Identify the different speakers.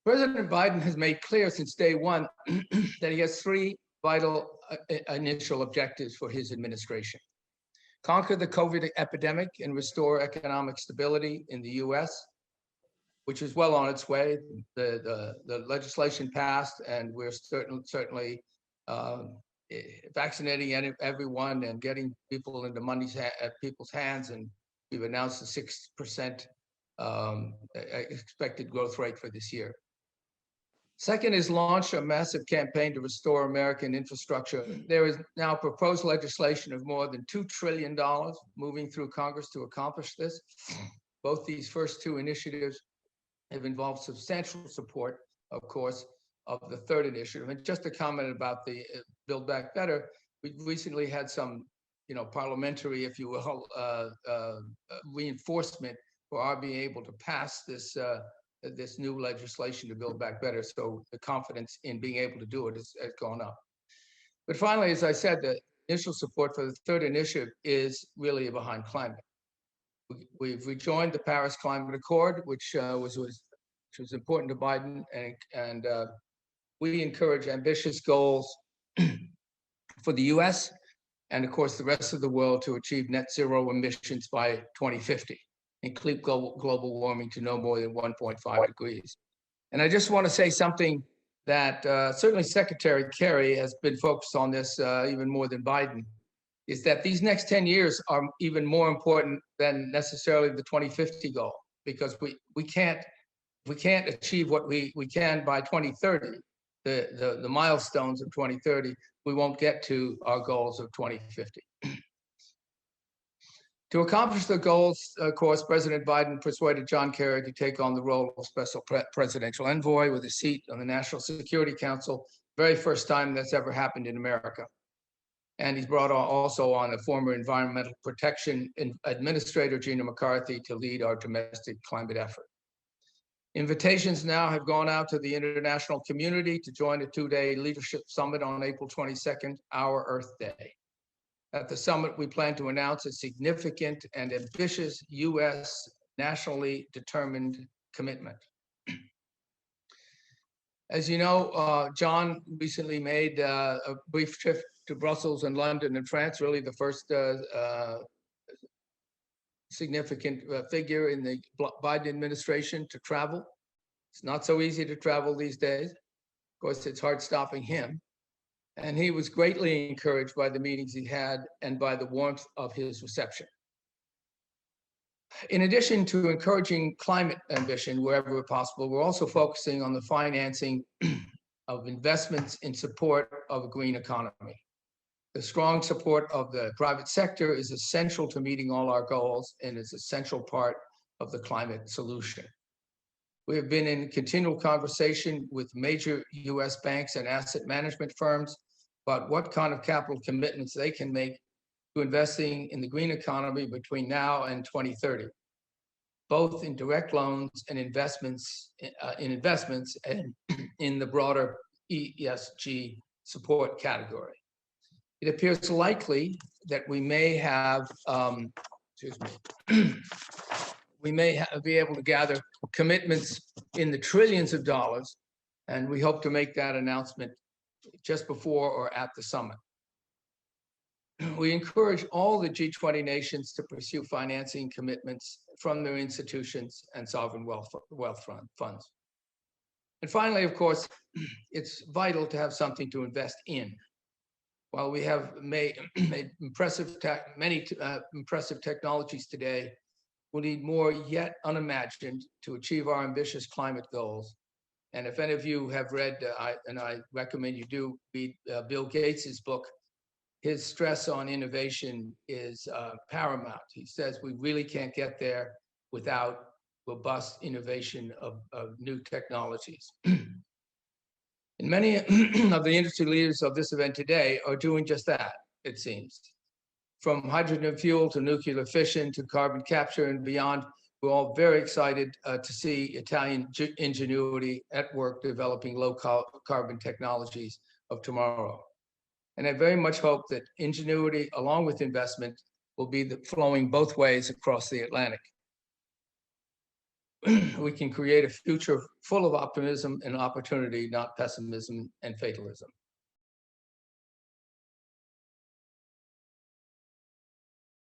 Speaker 1: President Biden has made clear since day one that he has three vital initial objectives for his administration: conquer the COVID epidemic and restore economic stability in the U.S., which is well on its way. The legislation passed, and we're certainly vaccinating everyone and getting people into people's hands. And we've announced a 6% expected growth rate for this year. Second is launch a massive campaign to restore American infrastructure. There is now proposed legislation of more than $2 trillion moving through Congress to accomplish this. Both these first two initiatives have involved substantial support, of course, of the third initiative. And just a comment about the Build Back Better, we recently had some, parliamentary, if you will, reinforcement for our being able to pass this new legislation to Build Back Better. So the confidence in being able to do it has gone up. But finally, as I said, the initial support for the third initiative is really behind climate. We've rejoined the Paris Climate Accord, which was important to Biden, and we encourage ambitious goals for the U.S. and, of course, the rest of the world to achieve net zero emissions by 2050 and keep global warming to no more than 1.5 degrees. And I just want to say something that certainly Secretary Kerry has been focused on this even more than Biden, is that these next 10 years are even more important than necessarily the 2050 goal, because we can't achieve what we can by 2030, the milestones of 2030, we won't get to our goals of 2050. To accomplish the goals, of course, President Biden persuaded John Kerry to take on the role of special presidential envoy with a seat on the National Security Council, very first time that's ever happened in America. And he's brought also on a former Environmental Protection Administrator, Gina McCarthy, to lead our domestic climate effort. Invitations now have gone out to the international community to join a two-day leadership summit on April 22nd, our Earth Day. At the summit, we plan to announce a significant and ambitious U.S. nationally determined commitment. As you know, John recently made a brief trip to Brussels and London and France, really the first significant figure in the Biden administration to travel. It's not so easy to travel these days. Of course, it's hard stopping him. And he was greatly encouraged by the meetings he had and by the warmth of his reception. In addition to encouraging climate ambition wherever possible, we're also focusing on the financing of investments in support of a green economy. The strong support of the private sector is essential to meeting all our goals and is an essential part of the climate solution. We have been in continual conversation with major U.S. banks and asset management firms about what kind of capital commitments they can make to investing in the green economy between now and 2030, both in direct loans and investments and in the broader ESG support category. It appears likely that we may have, be able to gather commitments in the trillions of dollars, and we hope to make that announcement just before or at the summit. We encourage all the G20 nations to pursue financing commitments from their institutions and sovereign wealth funds. And finally, of course, it's vital to have something to invest in. While we have made many impressive technologies today, we'll need more yet unimagined to achieve our ambitious climate goals. And if any of you have read, and I recommend you do, read Bill Gates's book, his stress on innovation is paramount. He says we really can't get there without robust innovation of new technologies. And many of the industry leaders of this event today are doing just that, it seems. From hydrogen fuel to nuclear fission to carbon capture and beyond, we're all very excited to see Italian ingenuity at work developing low carbon technologies of tomorrow. And I very much hope that ingenuity, along with investment, will be flowing both ways across the Atlantic. We can create a future full of optimism and opportunity, not pessimism and fatalism.